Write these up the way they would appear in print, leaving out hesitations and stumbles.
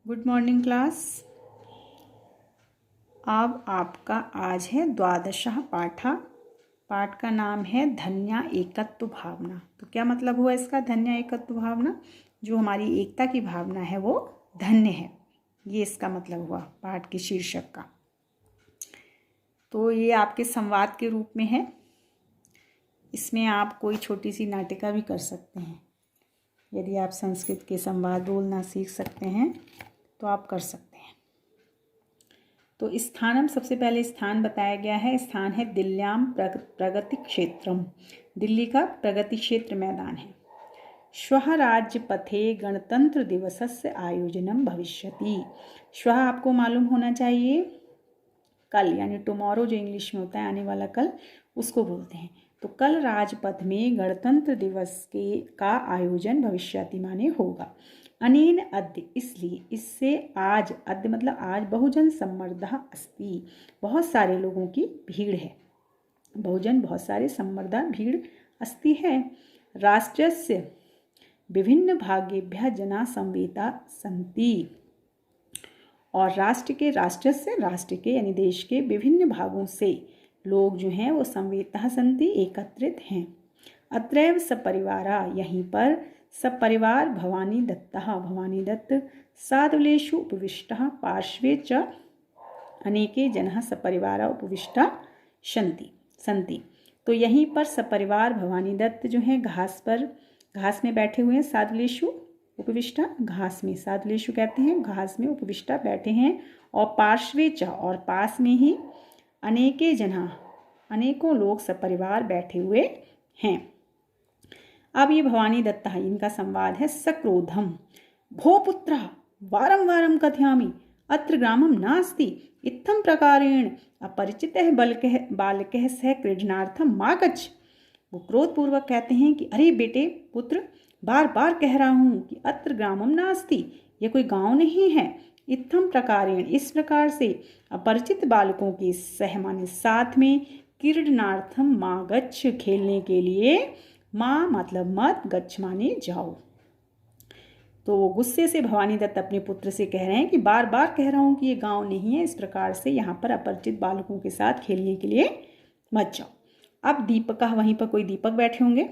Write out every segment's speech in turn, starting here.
Good morning class. अब आपका आज है द्वादशः पाठा। पाठ का नाम है धन्या एकत्व भावना। तो क्या मतलब हुआ इसका? धन्या एकत्व भावना, जो हमारी एकता की भावना है वो धन्य है, ये इसका मतलब हुआ पाठ के शीर्षक का। तो ये आपके संवाद के रूप में है। इसमें आप कोई छोटी सी नाटिका भी कर सकते हैं। यदि आप संस्कृत के संवाद बोलना सीख सकते हैं तो आप कर सकते हैं। तो स्थानम, सबसे पहले स्थान बताया गया है। स्थान है दिल्ल्याम प्रगति क्षेत्रम। दिल्ली का प्रगति क्षेत्र मैदान है। श्वः राज्यपथे गणतंत्र दिवसस्य आयोजनम भविष्यति। श्वः आपको मालूम होना चाहिए कल, यानी टुमारो जो इंग्लिश में होता है आने वाला कल, उसको बोलते हैं। तो कल राजपथ में गणतंत्र दिवस का आयोजन भविष्यति माने होगा। अनेन अद्य, इसलिए, इससे आज, अद्य मतलब आज, बहुजन सम्मर्दः अस्ति, बहुत सारे लोगों की भीड़ है। बहुजन बहुत सारे, सम्मर्दः भीड़, अस्ति है। राष्ट्रस्य विभिन्न भागेभ्यः जना संवेता सन्ति। और राष्ट्र के यानी देश के विभिन्न भागों से लोग जो हैं वो संवेता सन्ति, एकत्रित हैं। अत्रैव सपरिवारा, यहीं पर सपरिवार भवानी दत्त साधुलेषु उपविष्टः पार्श्वे च अनेके जनः सपरिवारा उपविष्टा सन्ति। तो यहीं पर सपरिवार भवानी दत्त जो हैं घास में बैठे हुए हैं। साधुलेषु उपविष्टा, घास में, साधुलेषु कहते हैं घास में, उपविष्टा बैठे हैं। और पार्श्वे च, और पास में ही, अनेके जनः, अनेकों लोग सपरिवार बैठे हुए हैं। अब ये भवानी दत्ता, इनका संवाद है। सक्रोधम भो पुत्र वारं वारं कथयामि अत्र ग्रामं नास्ति इत्थं प्रकारेण अपरिचितः बालकः सह क्रीडनार्थं मा गच्छ। वो क्रोधपूर्वक कहते हैं कि अरे बेटे पुत्र, बार बार कह रहा हूँ कि अत्र ग्रामं नास्ति, यह कोई गांव नहीं है। इत्थं प्रकारेण, इस प्रकार से, अपरिचित बालकों के सह माने साथ में, क्रीडनार्थम मा गच्छ, खेलने के लिए, माँ मतलब मत, गच्छ माने जाओ। तो वो गुस्से से भवानी दत्त अपने पुत्र से कह रहे हैं कि बार बार कह रहा हूँ कि ये गांव नहीं है, इस प्रकार से यहाँ पर अपरिचित बालकों के साथ खेलने के लिए मत जाओ। अब दीपक, वहीं पर कोई दीपक बैठे होंगे,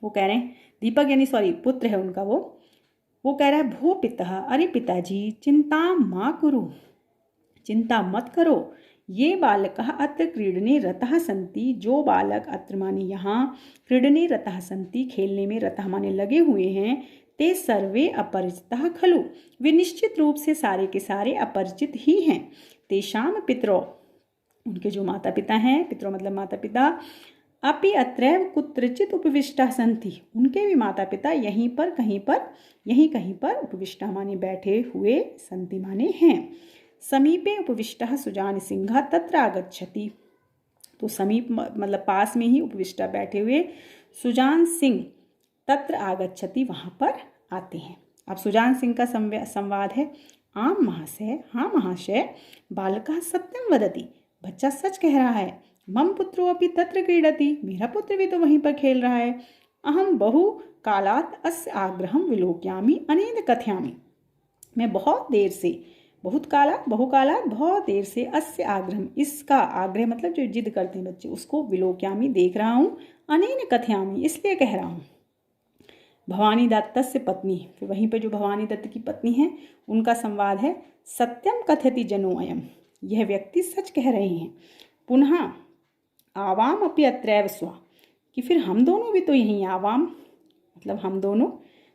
वो कह रहे हैं, दीपक यानी पुत्र है उनका, वो कह रहा है भो पिता, अरे पिताजी, चिंता माँ कुरु, चिंता मत करो। ये बालकः अत्र क्रीडने रतः सन्ति, जो बालक, अत्र माने यहाँ, क्रीडने रतः सन्ति, खेलने में, रतः माने लगे हुए हैं, ते सर्वे अपरिचितः खलु, वे निश्चित रूप से सारे के सारे अपरिचित ही हैं। तेषाम पितरो, उनके जो माता पिता हैं, पितरो मतलब माता पिता, अपि अत्रैव कुत्रचित उपविष्टा सन्ति, उनके भी माता पिता यहीं कहीं पर उपविष्टा माने बैठे हुए, सन्ति माने हैं। समीपे उपविष्टः सुजान सिंह तत्र आगच्छति। तो समीप मतलब पास में ही, उपविष्टा बैठे हुए, सुजान सिंह तत्र आगच्छति, वहाँ पर आते हैं। अब सुजान सिंह का संवाद है। आम महाशय, हाँ महाशय, बालकः सत्यं वदति, बच्चा सच कह रहा है। मम पुत्रो अपि तत्र क्रीडति, मेरा पुत्र भी तो वहीं पर खेल रहा है। अहम बहु कालात् अस्य आग्रहं विलोक्यामि अनेन कथयामि, मैं बहुत देर से अस्य आग्रहम, इसका, आग्रह मतलब जो जिद करते हैं बच्चे, उसको, विलोक्यामि देख रहा हूँ, अनेन कथयामि इसलिए कह रहा हूँ। भवानी दत्तस्य पत्नी, फिर वहीं पर जो भवानी दत्त की पत्नी है, उनका संवाद है। सत्यम कथयति जनो अयम, यह व्यक्ति सच कह रहे हैं। पुनः आवाम अपि अत्रैव स्वा, कि फिर हम दोनों भी तो यहीं, आवाम मतलब हम दोनों,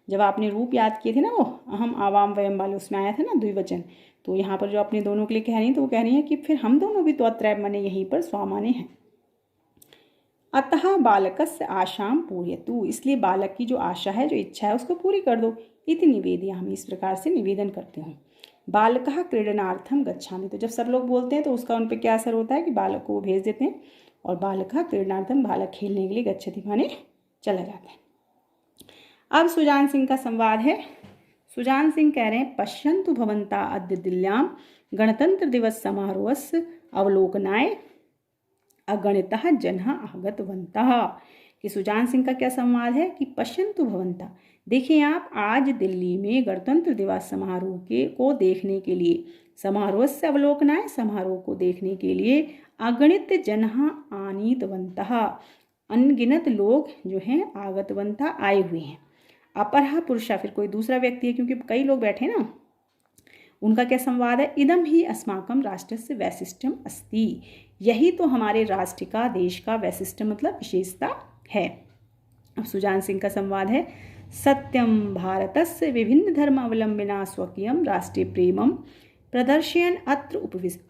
जब आपने रूप याद किए थे ना, वो अहम आवाम वयम वाले, उसमें आया था ना द्विवचन, तो यहाँ पर जो अपने दोनों के लिए कह रही हैं, तो वो कह रही हैं कि फिर हम दोनों भी तो अत्रैव माने यहीं पर, स्वा माने हैं। अतः बालकस्य आशाम पूरयतु, इसलिए बालक की जो आशा है, जो इच्छा है, उसको पूरी कर दो। इति निवेदयामि, इस प्रकार से निवेदन करते हूँ। बालकः क्रीडनार्थम गच्छामि, तो जब सब लोग बोलते हैं तो उसका उन पर क्या असर होता है कि बालक को वो भेज देते हैं। और बालकः क्रीडनार्थम, बालक खेलने के लिए, गच्छति माने चला जाता है। अब सुजान सिंह का संवाद है। सुजान सिंह कह रहे हैं, पश्यन्तु भवन्ता अद्य दिल्ल्यां गणतंत्र दिवस समारोहस्य अवलोकनाय अगणितः जनः आगतवन्तः। कि सुजान सिंह का क्या संवाद है कि पश्यन्तु भवन्ता, देखिए आप, आज दिल्ली में गणतंत्र दिवस समारोह को देखने के लिए, समारोह से अवलोकनाय समारोह को देखने के लिए अगणित जनः आनीतवन्तः, अनगिनत लोग जो हैं आगतवन्तः आए हुए हैं। अपरः पुरुषः, फिर कोई दूसरा व्यक्ति है क्योंकि कई लोग बैठे ना, उनका क्या संवाद है? इदम ही अस्माकं राष्ट्रस्य वैशिष्ट्यम अस्ति, यही तो हमारे राष्ट्र का, देश का वैशिष्ट्य मतलब विशेषता है। अब सुजान सिंह का संवाद है, सत्यम भारतस्य विभिन्न धर्म अवलंबिना स्वकीयम राष्ट्रीय प्रेमम प्रदर्शयन अत्र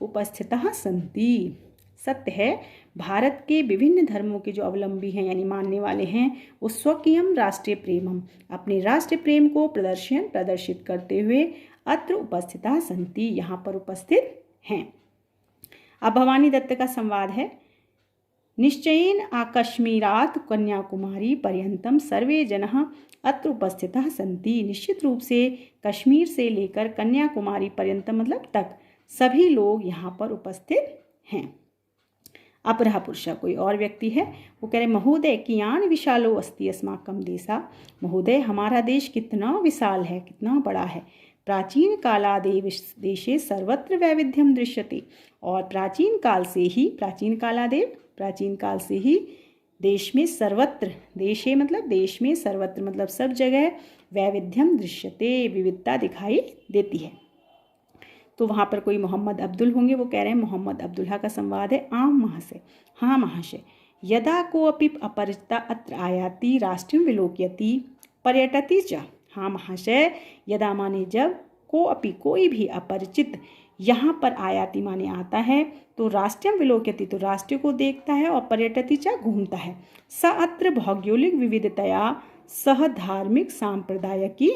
उपस्थितः सन्ति। सत्य है, भारत के विभिन्न धर्मों के जो अवलंबी हैं यानी मानने वाले हैं, वो स्वकीयम राष्ट्रीय प्रेमम, अपने राष्ट्रीय प्रेम को प्रदर्शित करते हुए अत्र उपस्थितः सन्ति, यहाँ पर उपस्थित हैं। अब भवानी दत्त का संवाद है, निश्चयेन कश्मीरात् कन्याकुमारी पर्यंतम सर्वे जनः अत्र उपस्थितः सन्ति, निश्चित रूप से कश्मीर से लेकर कन्याकुमारी पर्यंतम मतलब तक सभी लोग यहाँ पर उपस्थित हैं। अपरः पुरुषः, कोई और व्यक्ति है, वो कह रहे महोदय कियान विशालो अस्ति अस्माकं देशा, महोदय हमारा देश कितना विशाल है, कितना बड़ा है। प्राचीन कालादेव देशे सर्वत्र वैविध्यम दृश्यते, और प्राचीन काल से ही देश में सर्वत्र, देशे मतलब देश में, सर्वत्र मतलब सब जगह, वैविध्यम दृश्यते विविधता दिखाई देती है। तो वहाँ पर कोई मोहम्मद अब्दुल होंगे, वो कह रहे हैं, मोहम्मद अब्दुल्ला का संवाद है, आम महाशय, हाँ महाशय, यदा कोऽपि अपरिचिता अत्र आयाति राष्ट्रं विलोकयति पर्यटति च, हाँ महाशय, यदा माने जब, कोई भी अपरिचित यहाँ पर आयाति माने आता है, तो राष्ट्रम विलोकयति तो राष्ट्र को देखता है, और पर्यटति च घूमता है, स अत्र भौगोलिक विविधतया सह धार्मिक सांप्रदायिकी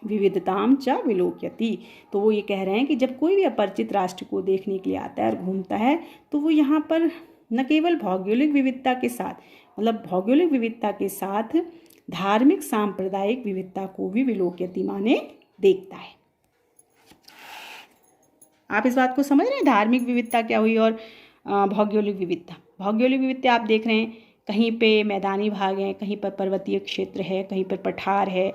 विविधताम च विलोकयति। तो वो ये कह रहे हैं कि जब कोई भी अपरिचित राष्ट्र को देखने के लिए आता है और घूमता है, तो वो यहाँ पर न केवल भौगोलिक विविधता के साथ, मतलब भौगोलिक विविधता के साथ धार्मिक सांप्रदायिक विविधता को भी विलोकयति माने देखता है। आप इस बात को समझ रहे हैं, धार्मिक विविधता क्या हुई और भौगोलिक विविधता। भौगोलिक विविधता आप देख रहे हैं, कहीं पे मैदानी भाग हैं, कहीं पर पर्वतीय क्षेत्र है, कहीं पर पठार है,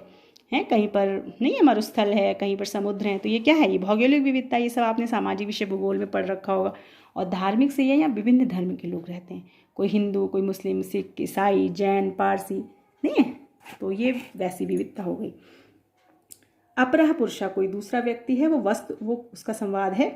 कहीं पर नहीं है, मरुस्थल है, कहीं पर समुद्र है। तो ये क्या है? ये भौगोलिक विविधता। ये सब आपने सामाजिक विषय भूगोल में पढ़ रखा होगा। और धार्मिक से ये यहाँ विभिन्न धर्म के लोग रहते हैं, कोई हिंदू, कोई मुस्लिम, सिख, ईसाई, जैन, पारसी, नहीं है, तो ये वैसी विविधता हो गई। अपरः पुरुषः, कोई दूसरा व्यक्ति है, वो उसका संवाद है,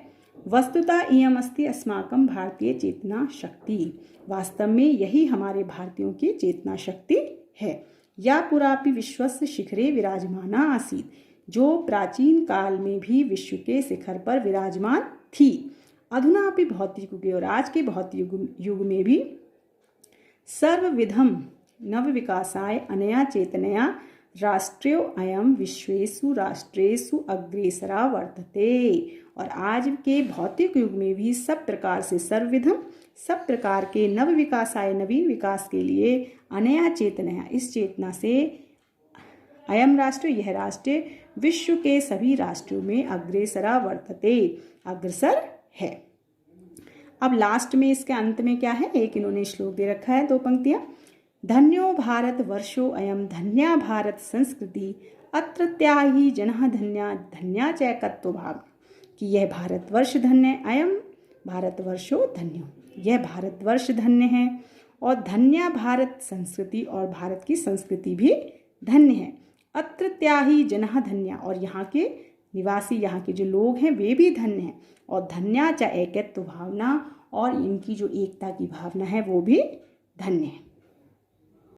वस्तुतः इयम् अस्ति अस्माकं भारतीय चेतना शक्ति, वास्तव में यही हमारे भारतीयों की चेतना शक्ति है। या पुरापि विश्वस्य शिखरे विराजमाना आसीत्, जो प्राचीन काल में भी विश्व के शिखर पर विराजमान थी। अधुना अपि भौतिक युगे, और आज के भौतिक युग में भी सर्वविधम नव विकासाय अनया चेतनया राष्ट्रियो अयम विश्वेषु राष्ट्रेषु अग्रेसरा वर्तते। और आज के भौतिक युग में भी सब प्रकार से सर्वविधम, सब प्रकार के नव विकासाय नवीन विकास के लिए अनया चेतनया, इस चेतना से अयम राष्ट्र, यह राष्ट्र विश्व के सभी राष्ट्रों में अग्रेसरा वर्तते, अग्रसर है। अब लास्ट में इसके अंत में क्या है, एक इन्होंने श्लोक दे रखा है, 2 पंक्तियां। धन्यो भारत वर्षो अयम धन्या भारत संस्कृति अत्रत्या ही जनः धन्या धन्या चैकत्व भाव, कि यह भारतवर्ष धन्य, अयम भारतवर्षो धन्यो, यह भारतवर्ष धन्य है, और धन्या भारत संस्कृति, और भारत की संस्कृति भी धन्य है। अत्रत्या ही जनः धन्या, और यहाँ के निवासी, यहाँ के जो लोग हैं वे भी धन्य हैं, और धन्या च एकत्व भावना, और इनकी जो एकता की भावना है वो भी धन्य है।